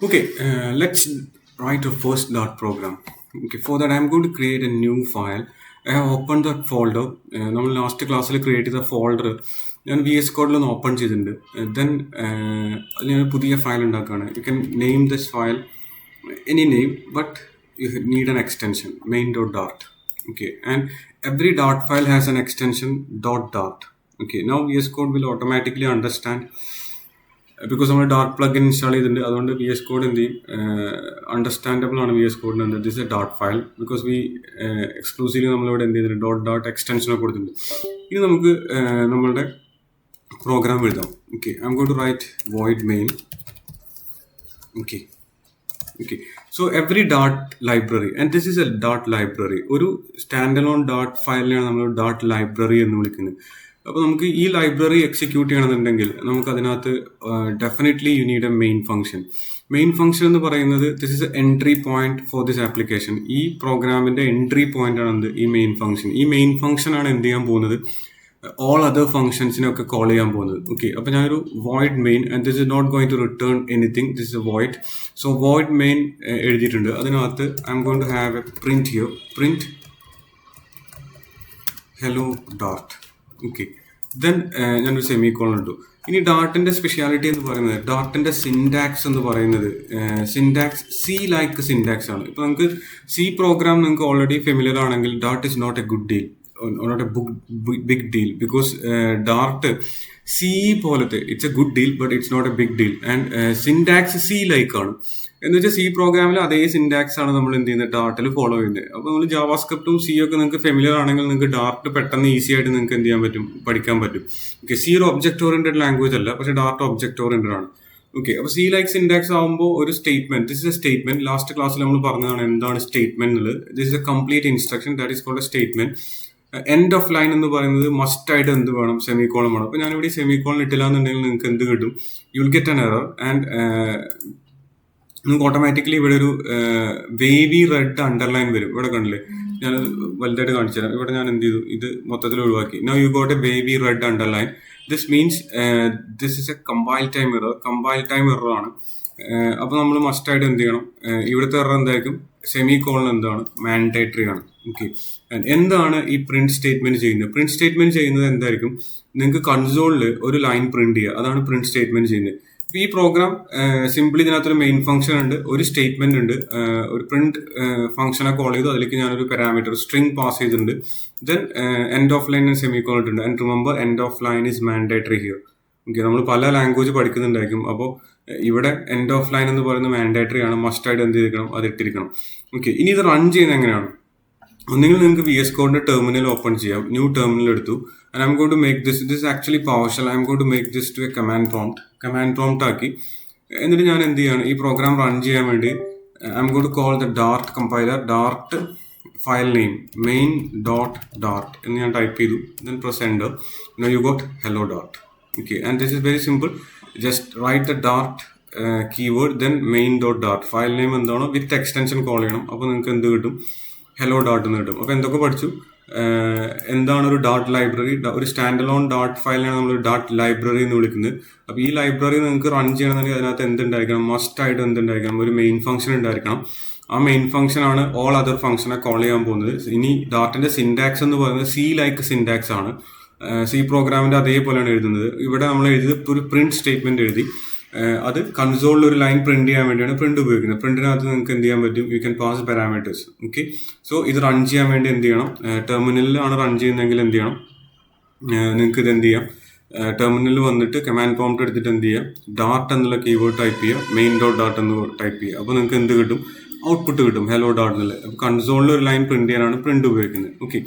Okay, let's write a first dot program. Okay, for that I'm going to create a new file. I have opened that folder. നമ്മൾ last ക്ലാസ്സിൽ create ചെയ്ത folder ഞാൻ V S കോഡിൽ ഒന്ന് open ചെയ്തിട്ടുണ്ട്. Then ഞാൻ പുതിയ file ഉണ്ടാക്കുകയാണ്. You can name this file any name but you need an extension main.dart. Okay, and every dart file has an extension .dart. Okay, now VS Code will automatically understand because നമ്മൾ Dart plugin install ചെയ്തിട്ടുണ്ട്. അതുകൊണ്ട് V S code എന്ത് ചെയ്യും, understandable ആണ് V S കോഡിന് എന്ത് this A Dart file because we exclusively നമ്മളിവിടെ എന്ത് ചെയ്തിട്ടുണ്ട് ഡോട്ട് എക്സ്റ്റൻഷനൊക്കെ കൊടുത്തിട്ടുണ്ട്. ഇനി നമുക്ക് നമ്മളുടെ പ്രോഗ്രാം എഴുതാം. Okay, I'm going to write void main. Okay okay so every Dart library and this is a Dart library. ഒരു സ്റ്റാൻഡ് അലോൺ ഡാർട്ട് ഫയലിനെയാണ് നമ്മൾ ഡാർട്ട് ലൈബ്രറി എന്ന് വിളിക്കുന്നത്. അപ്പോൾ നമുക്ക് ഈ ലൈബ്രറി എക്സിക്യൂട്ട് ചെയ്യണമെന്നുണ്ടെങ്കിൽ നമുക്ക് അതിനകത്ത് definitely you need A main function. Main function എന്ന് പറയുന്നത് this is A entry point for this application. ഈ പ്രോഗ്രാമിന്റെ എൻട്രി പോയിന്റ് ആണ് എന്ത് ഈ മെയിൻ ഫംഗ്ഷൻ. ഈ മെയിൻ ഫംഗ്ഷൻ ആണ് എന്ത് ചെയ്യാൻ പോകുന്നത്, ഓൾ അതർ ഫംഗ്ഷൻസിനൊക്കെ കോൾ ചെയ്യാൻ പോകുന്നത്. ഓക്കെ, അപ്പോൾ ഞാനൊരു void main and this is not going to return anything, this is void. So void main എഴുതിയിട്ടുണ്ട്. അതിനകത്ത് I'm going to have a print here, print hello dart. Okay, then ഞാനൊരു semicolon ഇട്ടു. ഇനി ഡാർട്ടിന്റെ speciality എന്ന് പറയുന്നത് ഡാർട്ടിന്റെ syntax എന്ന് പറയുന്നത് syntax C like syntax ആണ്. ഇപ്പൊ നമുക്ക് സി പ്രോഗ്രാം നിങ്ങൾക്ക് ഓൾറെഡി ഫെമിലിയർ ആണെങ്കിൽ Dart is not a good deal, not a big deal because Dart C പോലത്തെ it's a good deal but it's not a big deal. And syntax C like ആണ് എന്ന് വെച്ചാൽ C പ്രോഗ്രാമിൽ അതേ syntax ആണ് നമ്മൾ എന്ത് ചെയ്യുന്നത് ഡാർട്ടിൽ ഫോളോ ചെയ്യുന്നത്. അപ്പോൾ നമ്മൾ ജാവാസ്ക്രിപ്റ്റും സി ഒക്കെ നിങ്ങൾക്ക് ഫെമിലിയർ ആണെങ്കിൽ നിങ്ങൾക്ക് ഡാർട്ട് പെട്ടെന്ന് ഈസി ആയിട്ട് നിങ്ങൾക്ക് എന്ത് ചെയ്യാൻ പറ്റും, പഠിക്കാൻ പറ്റും. ഓക്കെ, സി ഒരു ഒബ്ജക്ട് ഓറിയന്റഡ് ലാംഗ്വേജ് അല്ല, പക്ഷേ ഡാർട്ട് ഒബ്ജക്ട് ഓറിയന്റഡ് ആണ്. ഓക്കെ, അപ്പോൾ സി ലൈക്ക് സിൻടാക്സ് ആകുമ്പോൾ ഒരു statement, this is a statement. Last ക്ലാസ്സിൽ നമ്മൾ പറഞ്ഞതാണ് എന്താണ് സ്റ്റേറ്റ്മെന്റ് എന്നുള്ളത്. This is a complete instruction that is called a statement. End of line എന്ന് പറയുന്നത് മസ്റ്റ് ആയിട്ട് എന്ത് വേണം, സെമിക്കോളം വേണം. അപ്പോൾ ഞാനിവിടെ സെമിക്കോളം ഇട്ടില്ല എന്നുണ്ടെങ്കിൽ നിങ്ങൾക്ക് എന്ത് കിട്ടും, you will get an error. And നിങ്ങൾക്ക് ഓട്ടോമാറ്റിക്കലി ഇവിടെ ഒരു വേവി റെഡ് അണ്ടർലൈൻ വരും. ഇവിടെ കണ്ടില്ലേ, ഞാൻ വലുതായിട്ട് കാണിച്ചു തരാം. ഇവിടെ ഞാൻ എന്ത് ചെയ്തു, ഇത് മൊത്തത്തിൽ ഒഴിവാക്കി. Now you got a wavy red underline. This means this is a compile time error. Compile time error ആണ്. അപ്പോൾ നമ്മൾ മസ്റ്റായിട്ട് എന്ത് ചെയ്യണം, ഇവിടുത്തെ എറർ എന്തായിരിക്കും, സെമി കോളൻ എന്താണ് മാൻഡേറ്ററി ആണ്. ഓക്കെ, എന്താണ് ഈ പ്രിന്റ് സ്റ്റേറ്റ്മെന്റ് ചെയ്യുന്നത്? പ്രിന്റ് സ്റ്റേറ്റ്മെന്റ് ചെയ്യുന്നത് എന്തായിരിക്കും, നിങ്ങൾക്ക് കൺസോളിൽ ഒരു ലൈൻ പ്രിന്റ് ചെയ്യുക, അതാണ് പ്രിന്റ് സ്റ്റേറ്റ്മെന്റ് ചെയ്യുന്നത്. ഈ പ്രോഗ്രാം സിംപ്ലി ഇതിനകത്തൊരു മെയിൻ ഫംഗ്ഷൻ ഉണ്ട്, ഒരു സ്റ്റേറ്റ്മെന്റ് ഉണ്ട്, ഒരു പ്രിന്റ് ഫംഗ്ഷനെ കോൾ ചെയ്തു, അതിലേക്ക് ഞാനൊരു പാരാമീറ്റർ സ്ട്രിംഗ് പാസ് ചെയ്തിട്ടുണ്ട്. Then end of line semicolon ഇട്ടുണ്ട്. And remember end of line is mandatory here. Okay, നമ്മൾ പല ലാംഗ്വേജ് പഠിക്കുന്നുണ്ടായിരിക്കും. അപ്പോൾ ഇവിടെ എൻഡ് ഓഫ് ലൈൻ എന്ന് പറയുന്നത് മാൻഡേറ്ററി ആണ്, മസ്റ്റ് ആയിട്ട് എന്ത് ചെയ്തിരിക്കണം, അത് ഇട്ടിരിക്കണം. ഓക്കെ, ഇനി ഇത് റൺ ചെയ്യുന്നത് എങ്ങനെയാണ്? ഒന്നുകിൽ നിങ്ങൾക്ക് വി എസ് കോഡിന്റെ ടെർമിനൽ ഓപ്പൺ ചെയ്യാം. ന്യൂ ടെർമിനൽ എടുത്തു. And I'm going to make this actually PowerShell. I'm going to make this to a command prompt ആക്കി. എന്നിട്ട് ഞാൻ എന്ത് ചെയ്യാണ്, ഈ പ്രോഗ്രാം റൺ ചെയ്യാൻ വേണ്ടി I'm going to call the Dart compiler, Dart file name main.dart എന്ന് ഞാൻ ടൈപ്പ് ചെയ്തു. Then press enter. Now you got hello dart. Okay, and this is very simple. Just write the Dart keyword then main.dart. File name എന്താണോ with extension call ചെയ്യണം. അപ്പോൾ നിങ്ങൾക്ക് എന്ത് കിട്ടും, hello dart എന്ന് കിട്ടും. അപ്പോൾ എന്തൊക്കെ പഠിച്ചു, എന്താണ് ഒരു ഡാർട്ട് ലൈബ്രറി, ഒരു സ്റ്റാൻഡ് അലോൺ ഡാർട്ട് ഫയലിനാണ് നമ്മൾ ഡാർട്ട് ലൈബ്രറി എന്ന് വിളിക്കുന്നത്. അപ്പോൾ ഈ ലൈബ്രറി നിങ്ങൾക്ക് റൺ ചെയ്യണമെങ്കിൽ അതിനകത്ത് എന്തുണ്ടായിരിക്കണം, മസ്റ്റ് ആയിട്ട് എന്തുണ്ടായിരിക്കണം, ഒരു മെയിൻ ഫംഗ്ഷൻ ഉണ്ടായിരിക്കണം. ആ മെയിൻ ഫംഗ്ഷൻ ആണ് ഓൾ അതർ ഫംഗ്ഷനെ കോൾ ചെയ്യാൻ പോകുന്നത്. ഇനി ഡാർട്ടിന്റെ സിൻടാക്സ് എന്ന് പറയുന്നത് സി ലൈക്ക് സിൻടാക്സ് ആണ്. സി പ്രോഗ്രാമിന്റെ അതേപോലെയാണ് എഴുതുന്നത്. ഇവിടെ നമ്മൾ എഴുതിയത് ഒരു പ്രിന്റ് സ്റ്റേറ്റ്മെന്റ് എഴുതി, അത് കൺസോളിൽ ഒരു ലൈൻ പ്രിന്റ് ചെയ്യാൻ വേണ്ടിയാണ് പ്രിന്റ് ഉപയോഗിക്കുന്നത്. പ്രിന്റിനകത്ത് നിങ്ങൾക്ക് എന്ത് ചെയ്യാൻ പറ്റും, you can pass parameters. Okay, so ഇത് റൺ ചെയ്യാൻ വേണ്ടി എന്ത് ചെയ്യണം, ടെർമിനലിലാണ് റൺ ചെയ്യുന്നതെങ്കിൽ എന്ത് ചെയ്യണം, നിങ്ങൾക്ക് ഇത് എന്ത് ചെയ്യാം, ടെർമിനലിൽ വന്നിട്ട് കമാൻഡ് പ്രോംപ്റ്റ് എടുത്തിട്ട് എന്ത് ചെയ്യുക, ഡാർട്ട് എന്നുള്ള കീവേഡ് ടൈപ്പ് ചെയ്യുക, main.dart എന്ന് ടൈപ്പ് ചെയ്യുക. അപ്പോൾ നിങ്ങൾക്ക് എന്ത് കിട്ടും, ഔട്ട്പുട്ട് കിട്ടും hello dart എന്നുള്ളത്. അപ്പോൾ കൺസോളിൽ ഒരു ലൈൻ പ്രിന്റ് ചെയ്യാനാണ് പ്രിന്റ് ഉപയോഗിക്കുന്നത്. ഓക്കെ,